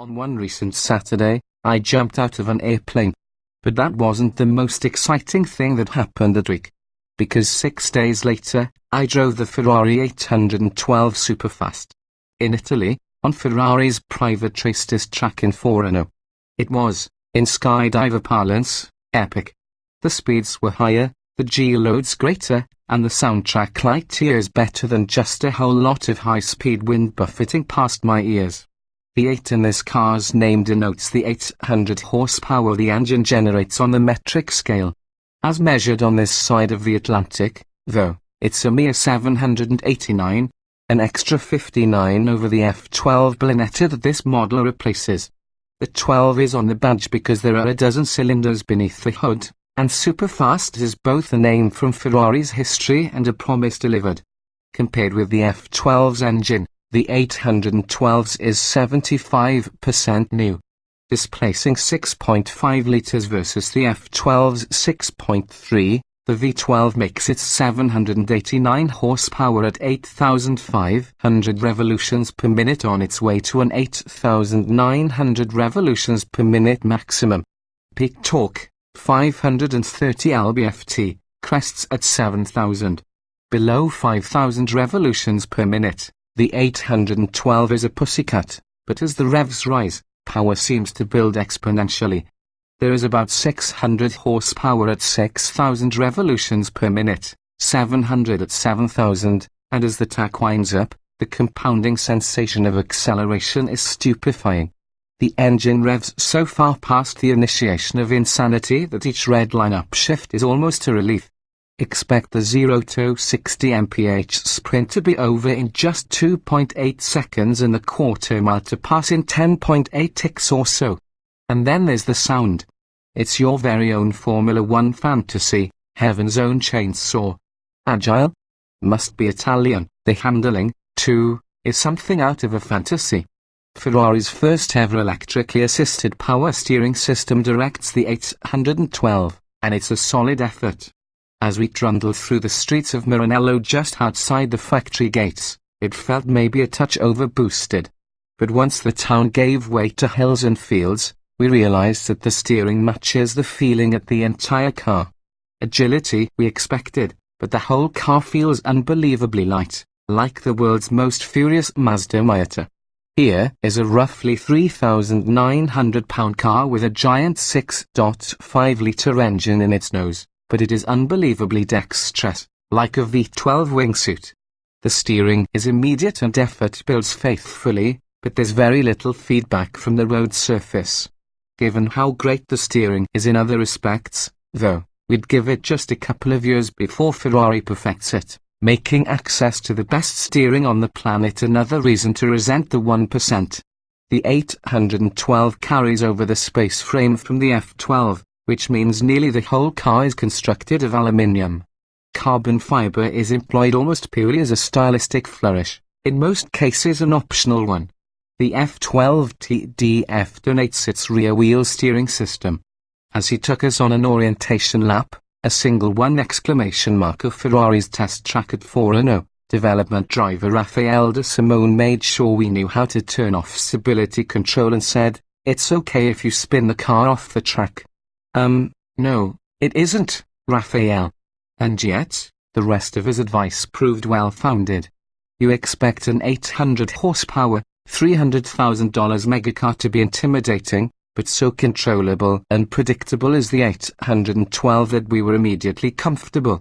On one recent Saturday, I jumped out of an airplane. But that wasn't the most exciting thing that happened that week. Because 6 days later, I drove the Ferrari 812 Superfast. In Italy, on Ferrari's private race test track in Forno. It was, in skydiver parlance, epic. The speeds were higher, the G-loads greater, and the soundtrack light years better than just a whole lot of high-speed wind buffeting past my ears. The 8 in this car's name denotes the 800 horsepower the engine generates on the metric scale. As measured on this side of the Atlantic, though, it's a mere 789, an extra 59 over the F12 Blinetta that this model replaces. The 12 is on the badge because there are a dozen cylinders beneath the hood, and Superfast is both a name from Ferrari's history and a promise delivered. Compared with the F12's engine, the 812's is 75% new, displacing 6.5 litres versus the F12's 6.3. The V12 makes its 789 horsepower at 8,500 revolutions per minute on its way to an 8,900 revolutions per minute maximum. Peak torque, 530 lb-ft, crests at 7,000. Below 5,000 revolutions per minute. The 812 is a pussycat, but as the revs rise, power seems to build exponentially. There is about 600 horsepower at 6,000 revolutions per minute, 700 at 7,000, and as the tach winds up, the compounding sensation of acceleration is stupefying. The engine revs so far past the initiation of insanity that each red line upshift is almost a relief. Expect the 0 to 60 mph sprint to be over in just 2.8 seconds and the quarter mile to pass in 10.8 ticks or so. And then there's the sound. It's your very own Formula One fantasy, heaven's own chainsaw. Agile? Must be Italian. The handling, too, is something out of a fantasy. Ferrari's first ever electrically assisted power steering system directs the 812, and it's a solid effort. As we trundled through the streets of Maranello just outside the factory gates, it felt maybe a touch overboosted. But once the town gave way to hills and fields, we realized that the steering matches the feeling at the entire car. Agility we expected, but the whole car feels unbelievably light, like the world's most furious Mazda Miata. Here is a roughly 3,900-pound car with a giant 6.5-litre engine in its nose. But it is unbelievably dexterous, like a V12 wingsuit. The steering is immediate and effort builds faithfully, but there's very little feedback from the road surface. Given how great the steering is in other respects, though, we'd give it just a couple of years before Ferrari perfects it, making access to the best steering on the planet another reason to resent the 1%. The 812 carries over the space frame from the F12. Which means nearly the whole car is constructed of aluminium. Carbon fiber is employed almost purely as a stylistic flourish, in most cases an optional one. The F12 TDF donates its rear wheel steering system. As he took us on an orientation lap, a single one exclamation mark of Ferrari's test track at Forno, development driver Raffaele de Simone made sure we knew how to turn off stability control and said, "It's okay if you spin the car off the track." No, it isn't, Raphael. And yet, the rest of his advice proved well-founded. You expect an 800 horsepower, $300,000 megacar to be intimidating, but so controllable and predictable is the 812 that we were immediately comfortable.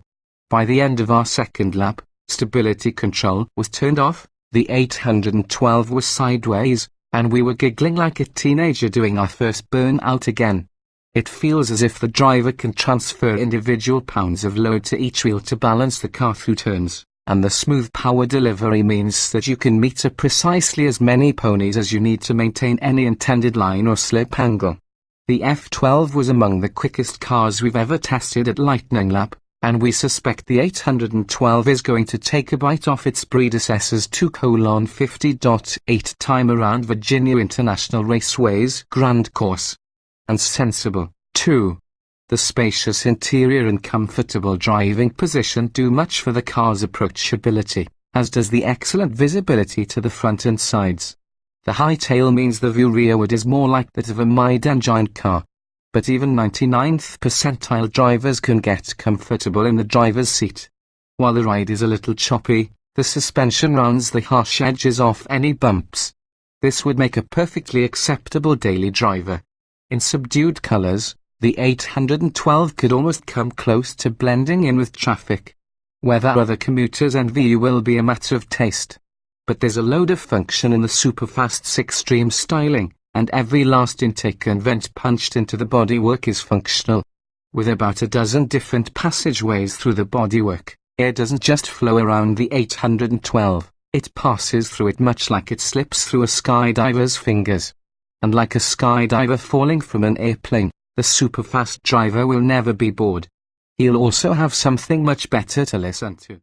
By the end of our second lap, stability control was turned off, the 812 was sideways, and we were giggling like a teenager doing our first burnout again. It feels as if the driver can transfer individual pounds of load to each wheel to balance the car through turns, and the smooth power delivery means that you can meter precisely as many ponies as you need to maintain any intended line or slip angle. The F12 was among the quickest cars we've ever tested at Lightning Lap, and we suspect the 812 is going to take a bite off its predecessor's 2:50.8 time around Virginia International Raceway's Grand Course. And sensible, too. The spacious interior and comfortable driving position do much for the car's approachability, as does the excellent visibility to the front and sides. The high tail means the view rearward is more like that of a mid-engine car. But even 99th percentile drivers can get comfortable in the driver's seat. While the ride is a little choppy, the suspension rounds the harsh edges off any bumps. This would make a perfectly acceptable daily driver. In subdued colors, the 812 could almost come close to blending in with traffic. Whether other commuters envy you will be a matter of taste. But there's a load of function in the Superfast's extreme styling, and every last intake and vent punched into the bodywork is functional. With about a dozen different passageways through the bodywork, air doesn't just flow around the 812, it passes through it much like it slips through a skydiver's fingers. And like a skydiver falling from an airplane, the Superfast driver will never be bored. He'll also have something much better to listen to.